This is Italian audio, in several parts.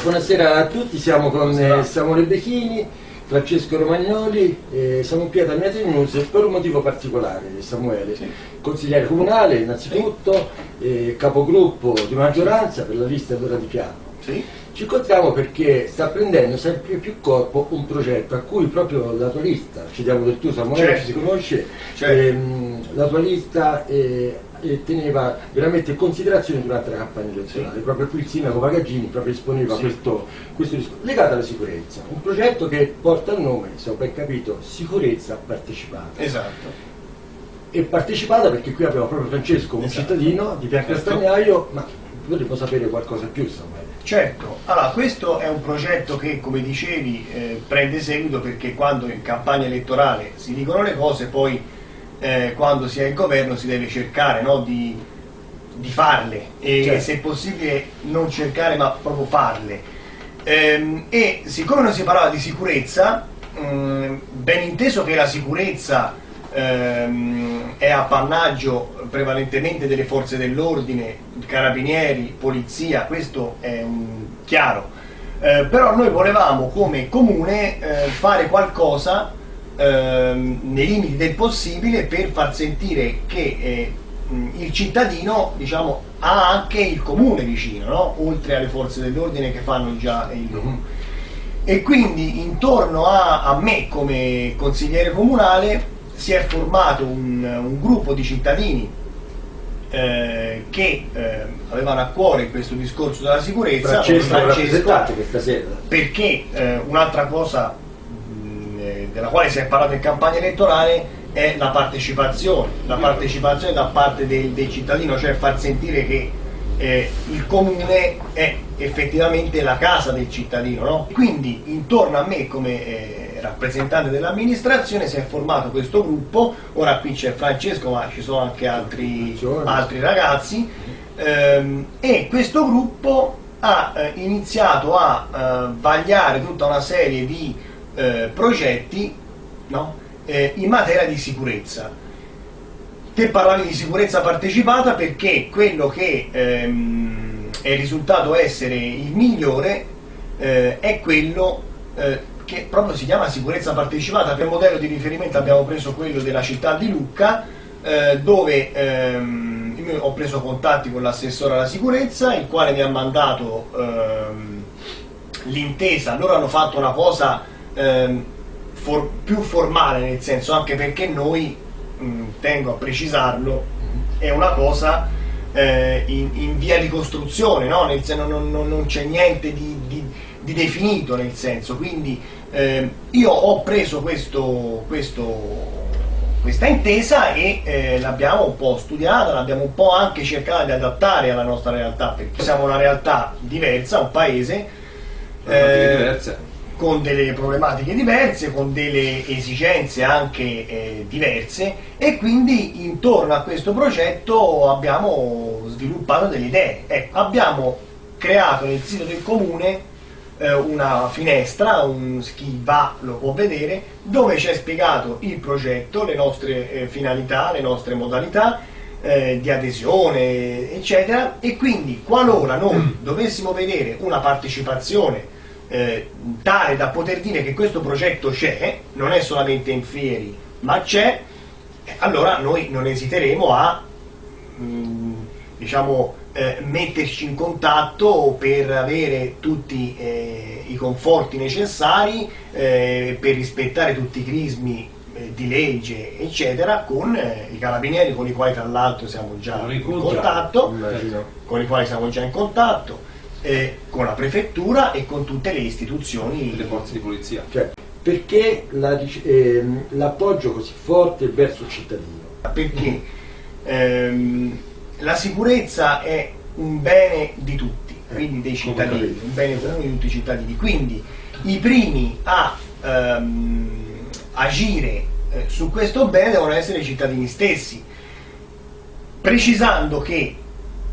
Buonasera a tutti, siamo con Samuele Bechini, Francesco Romagnoli, siamo qui ad Amiate News per un motivo particolare. Samuele, consigliere comunale innanzitutto, capogruppo di maggioranza per la lista d'ora di Piano. Ci incontriamo perché sta prendendo sempre più corpo un progetto a cui proprio la tua lista, ci diamo del tu Samuele, ci si conosce, la tua lista teneva veramente in considerazione durante la campagna elettorale. Proprio qui il sindaco Pagaggini proprio esponeva questo discorso legato alla sicurezza, un progetto che porta il nome, se ho ben capito, sicurezza partecipata. Esatto. E partecipata perché qui abbiamo proprio Francesco, un cittadino di Piancastagnaio, ma vorremmo sapere qualcosa in più, Samuele. Certo, allora questo è un progetto che, come dicevi, prende seguito perché quando in campagna elettorale si dicono le cose, poi quando si è in governo si deve cercare, no, di farle e se possibile non cercare ma proprio farle. E siccome non si parlava di sicurezza, ben inteso che la sicurezza è appannaggio prevalentemente delle forze dell'ordine, carabinieri, polizia, questo è chiaro, però noi volevamo come comune fare qualcosa nei limiti del possibile per far sentire che il cittadino, diciamo, ha anche il comune vicino, no? Oltre alle forze dell'ordine che fanno già il comune. E quindi intorno a me come consigliere comunale si è formato un gruppo di cittadini che avevano a cuore questo discorso della sicurezza. Francesco questa sera. Perché un'altra cosa della quale si è parlato in campagna elettorale è la partecipazione da parte del cittadino, cioè far sentire che il comune è effettivamente la casa del cittadino, no? Quindi intorno a me come rappresentante dell'amministrazione si è formato questo gruppo. Ora qui c'è Francesco, ma ci sono anche altri ragazzi, e questo gruppo ha iniziato a vagliare tutta una serie di progetti, no? In materia di sicurezza. Te parlavi di sicurezza partecipata perché quello che è risultato essere il migliore è quello che proprio si chiama sicurezza partecipata. Per modello di riferimento abbiamo preso quello della città di Lucca, dove io ho preso contatti con l'assessore alla sicurezza, il quale mi ha mandato l'intesa. Loro hanno fatto una cosa più formale, nel senso, anche perché noi, tengo a precisarlo, è una cosa in via di costruzione, no? Nel senso, non c'è niente di definito, nel senso, quindi io ho preso questa intesa e l'abbiamo un po' studiata, l'abbiamo un po' anche cercato di adattare alla nostra realtà, perché siamo una realtà diversa, un paese con delle problematiche diverse, con delle esigenze anche diverse, e quindi intorno a questo progetto abbiamo sviluppato delle idee. Abbiamo creato nel sito del comune una finestra, chi va lo può vedere, dove c'è spiegato il progetto, le nostre finalità, le nostre modalità di adesione, eccetera, e quindi qualora noi dovessimo vedere una partecipazione tale da poter dire che questo progetto c'è, non è solamente in fieri ma c'è, allora noi non esiteremo a diciamo metterci in contatto per avere tutti i conforti necessari, per rispettare tutti i crismi di legge eccetera, con i carabinieri, con i quali tra l'altro siamo già in contatto, con la prefettura e con tutte le istituzioni, le forze di polizia. Cioè, perché l'appoggio così forte verso il cittadino? Perché la sicurezza è un bene di tutti, quindi dei cittadini, un bene comune di tutti i cittadini, quindi i primi a agire su questo bene devono essere i cittadini stessi, precisando che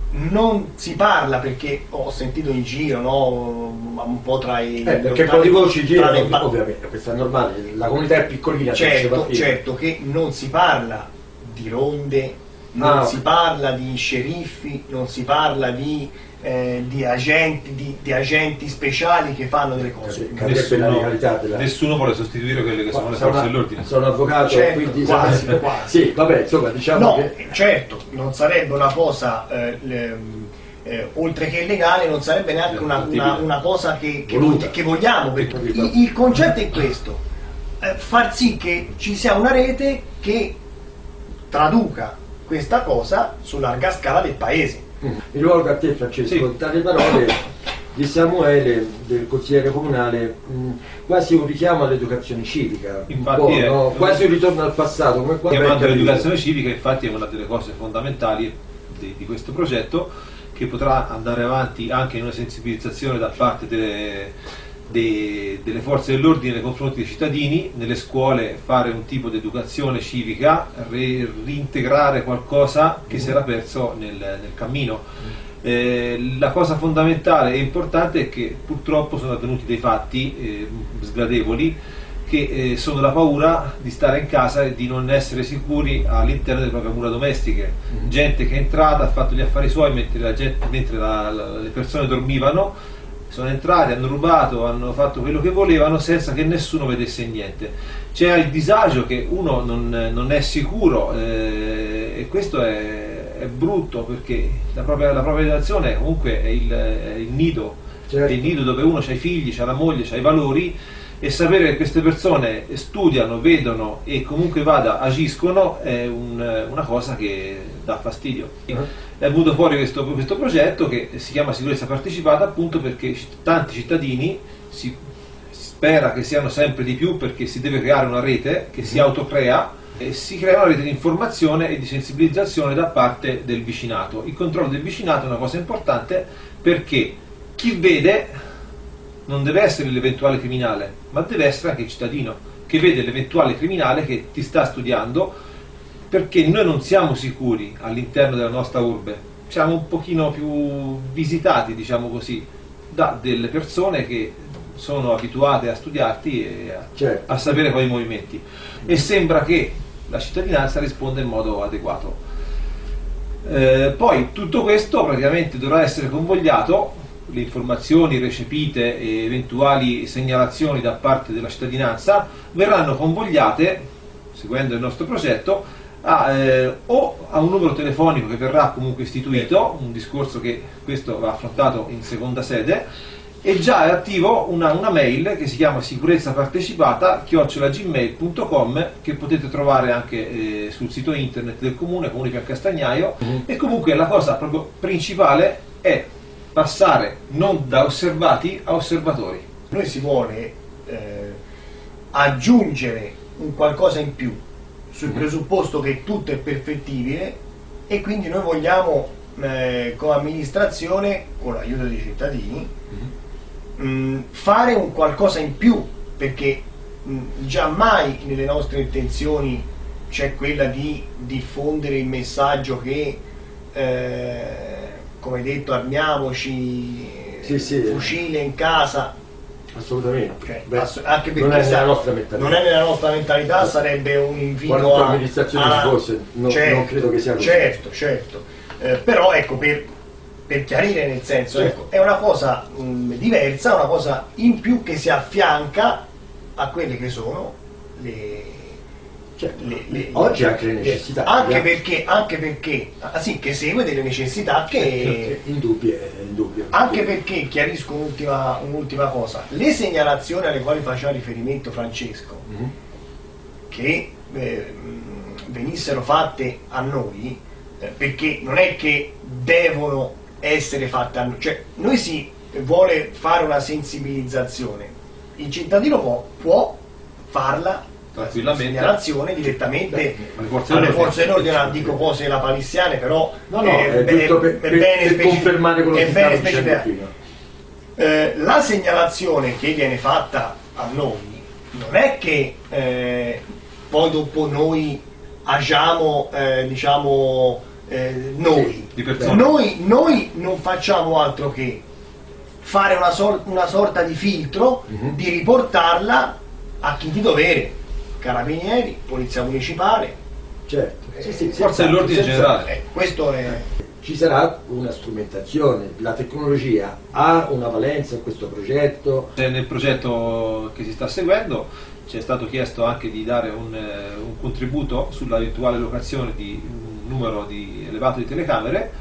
non si parla, perché ho sentito in giro, no, un po' tra i perché un po' di voci girano, ovviamente, questo è normale, la comunità è piccolina. Certo che non si parla di ronde, non si parla di sceriffi, non si parla di agenti speciali che fanno delle cose. Nessuno vuole sostituire quelle che sono le forze dell'ordine. Sono avvocato, certo, quindi quasi. sì, vabbè, insomma, diciamo che certo, non sarebbe una cosa oltre che illegale, non sarebbe neanche una cosa che vogliamo, perché il concetto è questo: far sì che ci sia una rete che traduca questa cosa su larga scala del paese. Mi rivolgo a te, Francesco, dalle parole di Samuele, del consigliere comunale, quasi un richiamo all'educazione civica, infatti quasi un ritorno al passato. Chiamando l'educazione civica, infatti, è una delle cose fondamentali di questo progetto, che potrà andare avanti anche in una sensibilizzazione da parte delle forze dell'ordine nei confronti dei cittadini, nelle scuole fare un tipo di educazione civica, reintegrare qualcosa che si era perso nel cammino. La cosa fondamentale e importante è che purtroppo sono avvenuti dei fatti sgradevoli, che sono la paura di stare in casa e di non essere sicuri all'interno delle proprie mura domestiche. Gente che è entrata, ha fatto gli affari suoi mentre le persone dormivano, sono entrati, hanno rubato, hanno fatto quello che volevano senza che nessuno vedesse niente. C'è il disagio che uno non è sicuro, e questo è brutto, perché la propria relazione comunque è il nido, certo. È il nido dove uno ha i figli, ha la moglie, ha i valori, e sapere che queste persone studiano, vedono e comunque agiscono è una cosa che dà fastidio. È venuto fuori questo progetto che si chiama Sicurezza Partecipata, appunto perché tanti cittadini, si spera che siano sempre di più, perché si deve creare una rete che si autocrea, e si crea una rete di informazione e di sensibilizzazione da parte del vicinato. Il controllo del vicinato è una cosa importante, perché chi vede non deve essere l'eventuale criminale, ma deve essere anche il cittadino che vede l'eventuale criminale che ti sta studiando, perché noi non siamo sicuri all'interno della nostra urbe, siamo un pochino più visitati, diciamo così, da delle persone che sono abituate a studiarti e a sapere quali movimenti, e sembra che la cittadinanza risponda in modo adeguato. Poi tutto questo praticamente dovrà essere convogliato, le informazioni recepite e eventuali segnalazioni da parte della cittadinanza verranno convogliate, seguendo il nostro progetto, o a un numero telefonico che verrà comunque istituito, un discorso che questo va affrontato in seconda sede, e già è attivo una mail che si chiama sicurezzapartecipata@gmail.com, che potete trovare anche sul sito internet del comune Piancastagnaio. E comunque la cosa proprio principale è passare non da osservati a osservatori. Noi si vuole aggiungere un qualcosa in più sul presupposto che tutto è perfettibile, e quindi noi vogliamo come amministrazione, con l'aiuto dei cittadini, fare un qualcosa in più, perché giammai nelle nostre intenzioni c'è quella di diffondere il messaggio che come detto, armiamoci, fucile in casa. Assolutamente. Anche perché non è nella nostra mentalità. Non è nella nostra mentalità, sarebbe un invito qualunque amministrazione ci fosse, non credo che sia così. Certo. Però ecco, per chiarire, nel senso, ecco, è una cosa diversa, una cosa in più che si affianca a quelle che sono oggi anche le necessità, anche perché sì, che segue delle necessità che indubbio. Anche perché, chiarisco un'ultima cosa, le segnalazioni alle quali faceva riferimento Francesco, che venissero fatte a noi, perché non è che devono essere fatte a noi, cioè noi si vuole fare una sensibilizzazione, il cittadino può farla tranquillamente, segnalazione direttamente alle forze dell'ordine. Dico cose la palissiane, però è giusto per confermare quello che stavo dicendo prima. La segnalazione che viene fatta a noi non è che poi dopo noi agiamo noi non facciamo altro che fare una sorta di filtro, di riportarla a chi di dovere, carabinieri, polizia municipale, Certo, sì, forse è l'ordine generale. Questo è... Ci sarà una strumentazione, la tecnologia ha una valenza in questo progetto? Nel progetto che si sta seguendo ci è stato chiesto anche di dare un contributo sulla eventuale locazione di un numero elevato di telecamere,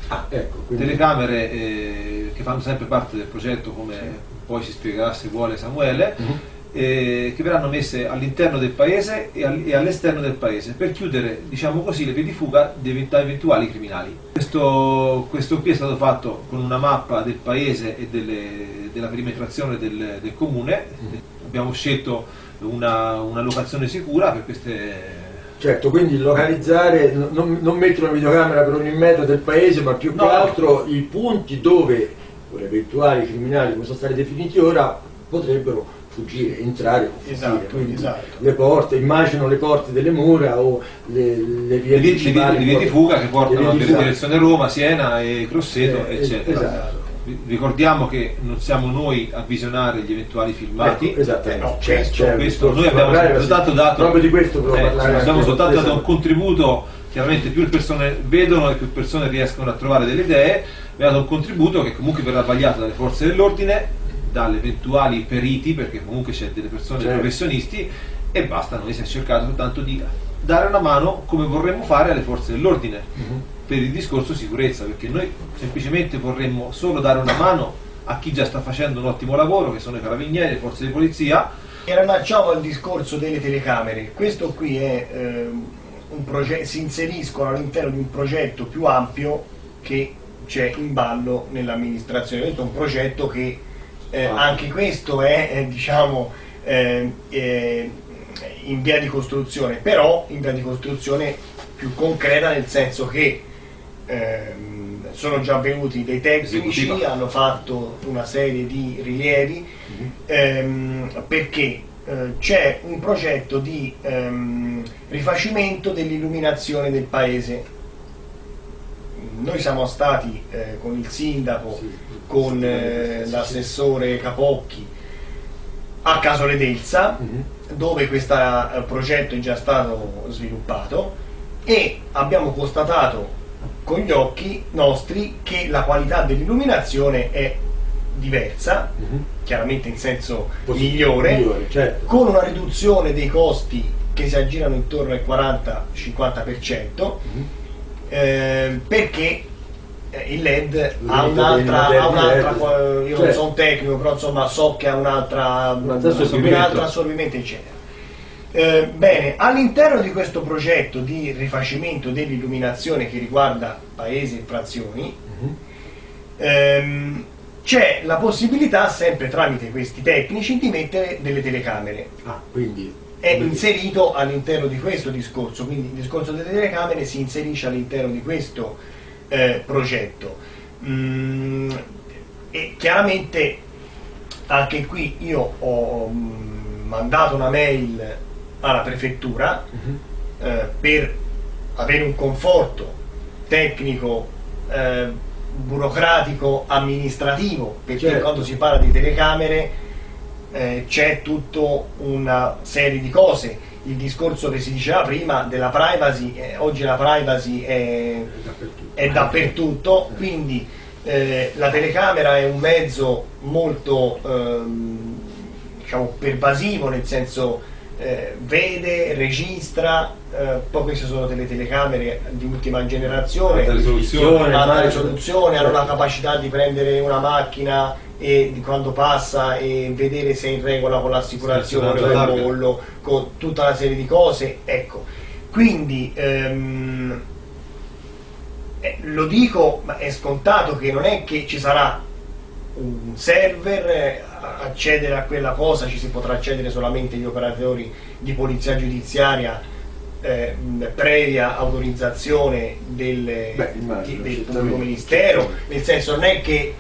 Quindi... telecamere che fanno sempre parte del progetto, come poi ci spiegherà se vuole Samuele, che verranno messe all'interno del paese e all'esterno del paese per chiudere, diciamo così, le vie di fuga di eventuali criminali. Questo qui è stato fatto con una mappa del paese e della perimetrazione del comune. Abbiamo scelto una locazione sicura per queste... Certo, quindi localizzare, non mettere una videocamera per ogni metro del paese, ma più che altro i punti dove eventuali criminali, come sono stati definiti ora, potrebbero fuggire, entrare o fuggire. Quindi le porte, immagino le porte delle mura o le vie principali, le vie di fuga che portano in direzione Roma, Siena e Grosseto, eccetera. Esatto. Ricordiamo che non siamo noi a visionare gli eventuali filmati, questo noi abbiamo soltanto dato proprio di questo parlare, abbiamo soltanto dato un contributo. Chiaramente più le persone vedono e più persone riescono a trovare delle idee. Abbiamo dato un contributo che comunque verrà vagliato dalle forze dell'ordine, dalle eventuali periti, perché comunque c'è delle persone professionisti, e basta. Noi si è cercato soltanto di dare una mano come vorremmo fare alle forze dell'ordine per il discorso sicurezza, perché noi semplicemente vorremmo solo dare una mano a chi già sta facendo un ottimo lavoro, che sono i carabinieri, le forze di polizia. E rilacciamo al discorso delle telecamere. Questo qui è un progetto, si inseriscono all'interno di un progetto più ampio che c'è in ballo nell'amministrazione. Questo è un progetto che anche questo è diciamo in via di costruzione, però in via di costruzione più concreta, nel senso che sono già venuti dei tecnici, hanno fatto una serie di rilievi, perché c'è un progetto di rifacimento dell'illuminazione del paese. Noi siamo stati con il sindaco, con l'assessore Capocchi a Casole d'Elsa, dove questo progetto è già stato sviluppato, e abbiamo constatato con gli occhi nostri che la qualità dell'illuminazione è diversa, chiaramente in senso migliore, certo, con una riduzione dei costi che si aggirano intorno al 40-50%, perché il LED ha un'altra, io non sono un tecnico, però insomma so che ha un altro assorbimento, eccetera. Bene, all'interno di questo progetto di rifacimento dell'illuminazione che riguarda paesi e frazioni, c'è la possibilità, sempre tramite questi tecnici, di mettere delle telecamere. Quindi è inserito all'interno di questo discorso, quindi il discorso delle telecamere si inserisce all'interno di questo progetto. E chiaramente anche qui io ho mandato una mail alla prefettura per avere un conforto tecnico, burocratico, amministrativo, perché quando si parla di telecamere c'è tutta una serie di cose. Il discorso che si diceva prima della privacy, oggi la privacy è dappertutto, quindi la telecamera è un mezzo molto diciamo pervasivo, nel senso vede, registra, poi queste sono delle telecamere di ultima generazione, alta risoluzione, hanno la capacità di prendere una macchina e di quando passa e vedere se è in regola con l'assicurazione, con il bollo, con tutta una serie di cose, ecco. Quindi lo dico, ma è scontato che non è che ci sarà un server, accedere a quella cosa ci si potrà accedere solamente gli operatori di polizia giudiziaria previa autorizzazione del pubblico ministero, nel senso non è che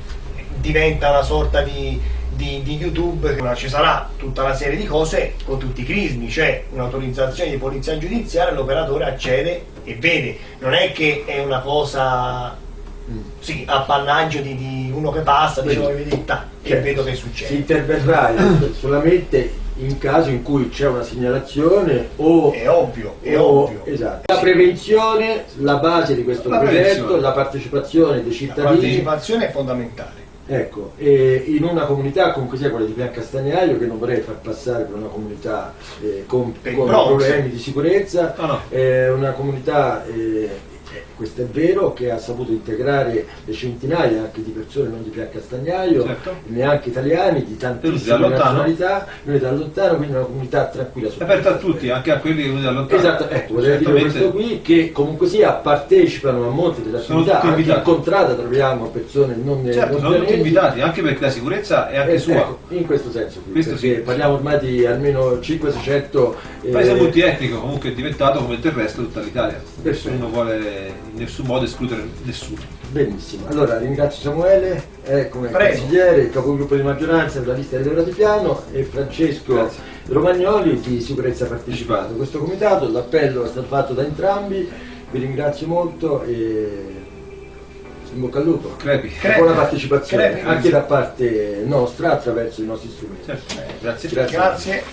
diventa una sorta di YouTube, ma ci sarà tutta una serie di cose con tutti i crismi, c'è un'autorizzazione di polizia giudiziaria, l'operatore accede e vede, non è che è una cosa appannaggio di uno che passa, dice voglio vedere e vedo che succede. Si interverrà solamente in caso in cui c'è una segnalazione o... È ovvio, è o- ovvio. Esatto. La prevenzione, la base di questo La progetto, prevenzione. la partecipazione dei La cittadini. partecipazione è fondamentale. Ecco, e in una comunità comunque sia quella di Piancastagnaio, che non vorrei far passare per una comunità con Per il con Bronx. problemi di sicurezza, No, no. è una comunità, questo è vero, che ha saputo integrare le centinaia anche di persone non di Piancastagnaio, Certo. neanche italiani, di Venuti tantissime da lontano. nazionalità, venuti da lontano, quindi è una comunità tranquilla. È aperta a tutti, anche a quelli che venuti da lontano. Esatto, ecco, volevo dire Certamente. questo qui, che comunque sia partecipano a molte delle Sono attività, tutti anche in invitati. contrada troviamo persone non Certo, non sono tutti pianesi. invitati, anche perché la sicurezza è anche sua. Ecco, in questo senso qui, Questo perché sì. parliamo ormai di almeno 500-600 Paese multietnico comunque è diventato come del resto tutta l'Italia. Perfetto. Nessuno vuole in nessun modo escludere nessuno. benissimo. Allora ringrazio Samuele come Prego. consigliere, capogruppo di maggioranza della lista del di Piano, e Francesco Grazie. Romagnoli di Sicurezza Partecipato. Questo comitato, l'appello è stato fatto da entrambi, vi ringrazio molto e in bocca al lupo. Crepi. Crepi. Buona partecipazione Crepi. anche da parte nostra attraverso i nostri strumenti. Certo. Grazie. Grazie. Grazie.